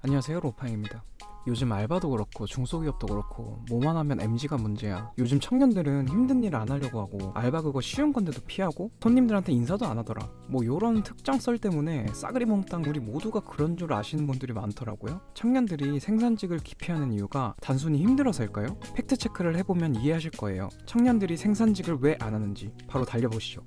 안녕하세요, 로팡입니다. 요즘 알바도 그렇고 중소기업도 그렇고 뭐만 하면 MG가 문제야. 요즘 청년들은 힘든 일 안 하려고 하고 알바 그거 쉬운 건데도 피하고 손님들한테 인사도 안 하더라. 뭐 요런 특정 썰 때문에 싸그리 몽땅 우리 모두가 그런 줄 아시는 분들이 많더라고요. 청년들이 생산직을 기피하는 이유가 단순히 힘들어서일까요? 팩트체크를 해보면 이해하실 거예요. 청년들이 생산직을 왜 안 하는지 바로 달려보시죠.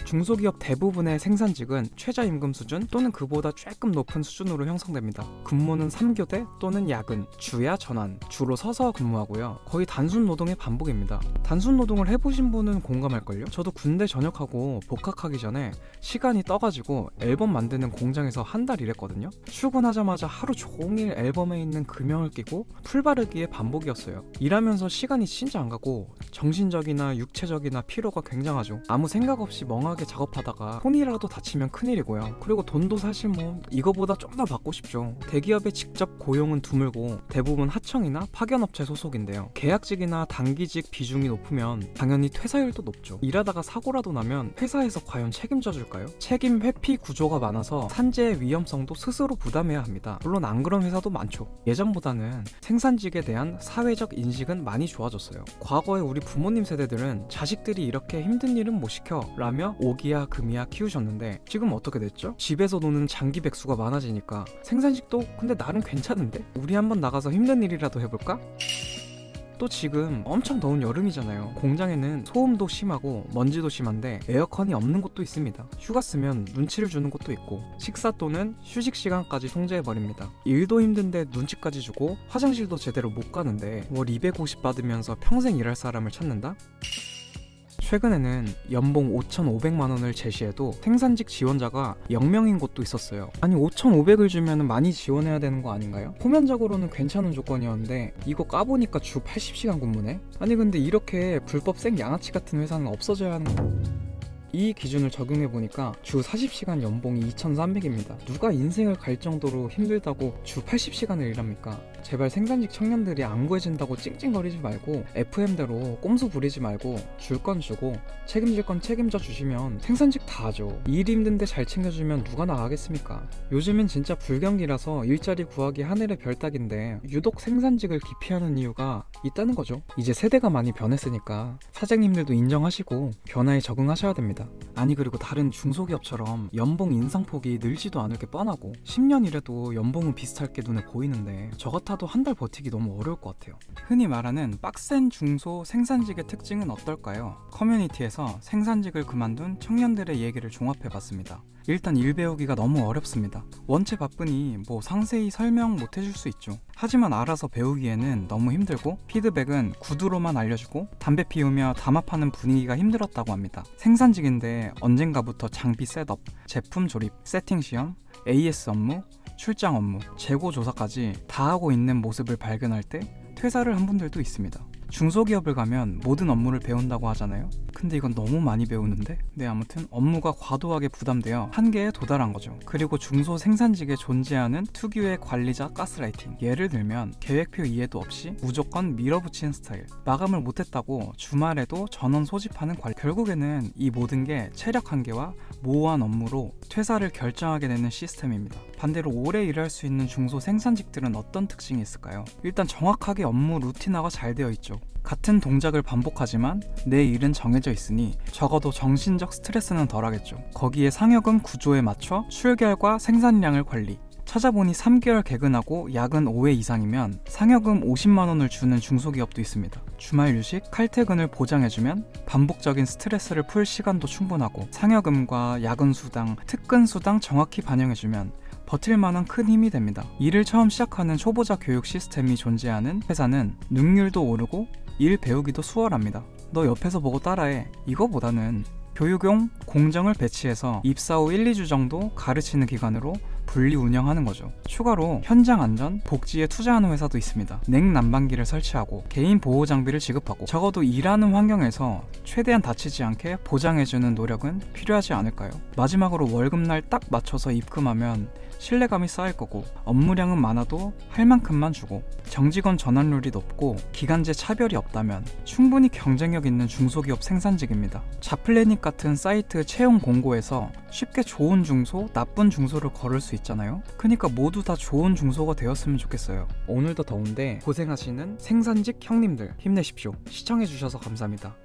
중소기업 대부분의 생산직은 최저임금 수준 또는 그보다 조금 높은 수준으로 형성됩니다. 근무는 3교대 또는 야근, 주야 전환, 주로 서서 근무하고요. 거의 단순 노동의 반복입니다. 단순 노동을 해보신 분은 공감할걸요? 저도 군대 전역하고 복학하기 전에 시간이 떠가지고 앨범 만드는 공장에서 한 달 일했거든요. 출근하자마자 하루 종일 앨범에 있는 금형을 끼고 풀 바르기의 반복이었어요. 일하면서 시간이 진짜 안 가고 정신적이나 육체적이나 피로가 굉장하죠. 아무 생각 없이 멍하게 작업하다가 손이라도 다치면 큰일이고요. 그리고 돈도 사실 뭐 이거보다 좀 더 받고 싶죠. 대기업의 직접 고용은 드물고 대부분 하청이나 파견업체 소속인데요. 계약직이나 단기직 비중이 높으면 당연히 퇴사율도 높죠. 일하다가 사고라도 나면 회사에서 과연 책임져 줄까요? 책임 회피 구조가 많아서 산재의 위험성도 스스로 부담해야 합니다. 물론 안 그런 회사도 많죠. 예전보다는 생산직에 대한 사회적 인식은 많이 좋아졌어요. 과거에 우리 부모님 세대들은 자식들이 이렇게 힘든 일은 못 시켜 라며 오기야 금이야 키우셨는데 지금 어떻게 됐죠? 집에서 노는 장기 백수가 많아지니까 생산직도 근데 나름 괜찮은데? 우리 한번 나가서 힘든 일이라도 해볼까? 또 지금 엄청 더운 여름이잖아요. 공장에는 소음도 심하고 먼지도 심한데 에어컨이 없는 곳도 있습니다. 휴가 쓰면 눈치를 주는 곳도 있고 식사 또는 휴식 시간까지 통제해버립니다. 일도 힘든데 눈치까지 주고 화장실도 제대로 못 가는데 월 250 받으면서 평생 일할 사람을 찾는다? 최근에는 연봉 5,500만 원을 제시해도 생산직 지원자가 0명인 곳도 있었어요. 아니 5,500을 주면 많이 지원해야 되는 거 아닌가요? 표면적으로는 괜찮은 조건이었는데 이거 까보니까 주 80시간 근무네? 아니 근데 이렇게 불법 생 양아치 같은 회사는 없어져야 하는 거. 이 기준을 적용해보니까 주 40시간 연봉이 2,300입니다. 누가 인생을 갈 정도로 힘들다고 주 80시간을 일합니까? 제발 생산직 청년들이 안 구해진다고 찡찡거리지 말고 FM대로 꼼수 부리지 말고 줄 건 주고 책임질 건 책임져 주시면 생산직 다 하죠. 일 힘든데 잘 챙겨주면 누가 나가겠습니까? 요즘엔 진짜 불경기라서 일자리 구하기 하늘의 별 따기인데 유독 생산직을 기피하는 이유가 있다는 거죠. 이제 세대가 많이 변했으니까 사장님들도 인정하시고 변화에 적응하셔야 됩니다. 아니 그리고 다른 중소기업처럼 연봉 인상폭이 늘지도 않을 게 뻔하고 10년 일해도 연봉은 비슷할 게 눈에 보이는데 저 같아도 한 달 버티기 너무 어려울 것 같아요. 흔히 말하는 빡센 중소 생산직의 특징은 어떨까요? 커뮤니티에서 생산직을 그만둔 청년들의 얘기를 종합해봤습니다. 일단 일 배우기가 너무 어렵습니다. 원체 바쁘니 뭐 상세히 설명 못 해줄 수 있죠. 하지만 알아서 배우기에는 너무 힘들고 피드백은 구두로만 알려주고 담배 피우며 담합하는 분위기가 힘들었다고 합니다. 생산직인데 언젠가부터 장비 셋업, 제품 조립, 세팅 시험, AS 업무, 출장 업무, 재고 조사까지 다 하고 있는 모습을 발견할 때 퇴사를 한 분들도 있습니다. 중소기업을 가면 모든 업무를 배운다고 하잖아요. 근데 이건 너무 많이 배우는데? 네, 아무튼 업무가 과도하게 부담되어 한계에 도달한 거죠. 그리고 중소 생산직에 존재하는 특유의 관리자 가스라이팅. 예를 들면 계획표 이해도 없이 무조건 밀어붙이는 스타일. 마감을 못했다고 주말에도 전원 소집하는 관리. 결국에는 이 모든 게 체력 한계와 모호한 업무로 퇴사를 결정하게 되는 시스템입니다. 반대로 오래 일할 수 있는 중소 생산직들은 어떤 특징이 있을까요? 일단 정확하게 업무 루틴화가 잘 되어 있죠. 같은 동작을 반복하지만 내 일은 정해져 있으니 적어도 정신적 스트레스는 덜하겠죠. 거기에 상여금 구조에 맞춰 출결과 생산량을 관리. 찾아보니 3개월 개근하고 야근 5회 이상이면 상여금 50만 원을 주는 중소기업도 있습니다. 주말 휴식, 칼퇴근을 보장해주면 반복적인 스트레스를 풀 시간도 충분하고 상여금과 야근 수당, 특근 수당 정확히 반영해주면 버틸만한 큰 힘이 됩니다. 일을 처음 시작하는 초보자 교육 시스템이 존재하는 회사는 능률도 오르고 일 배우기도 수월합니다. 너 옆에서 보고 따라해. 이거보다는 교육용 공정을 배치해서 입사 후 1, 2주 정도 가르치는 기간으로 분리 운영하는 거죠. 추가로 현장 안전, 복지에 투자하는 회사도 있습니다. 냉난방기를 설치하고 개인 보호 장비를 지급하고 적어도 일하는 환경에서 최대한 다치지 않게 보장해주는 노력은 필요하지 않을까요? 마지막으로 월급날 딱 맞춰서 입금하면 신뢰감이 쌓일 거고, 업무량은 많아도 할 만큼만 주고, 정직원 전환율이 높고 기간제 차별이 없다면 충분히 경쟁력 있는 중소기업 생산직입니다. 자플래닛 같은 사이트 채용 공고에서 쉽게 좋은 중소, 나쁜 중소를 걸을 수 있잖아요. 그러니까 모두 다 좋은 중소가 되었으면 좋겠어요. 오늘도 더운데 고생하시는 생산직 형님들 힘내십시오. 시청해주셔서 감사합니다.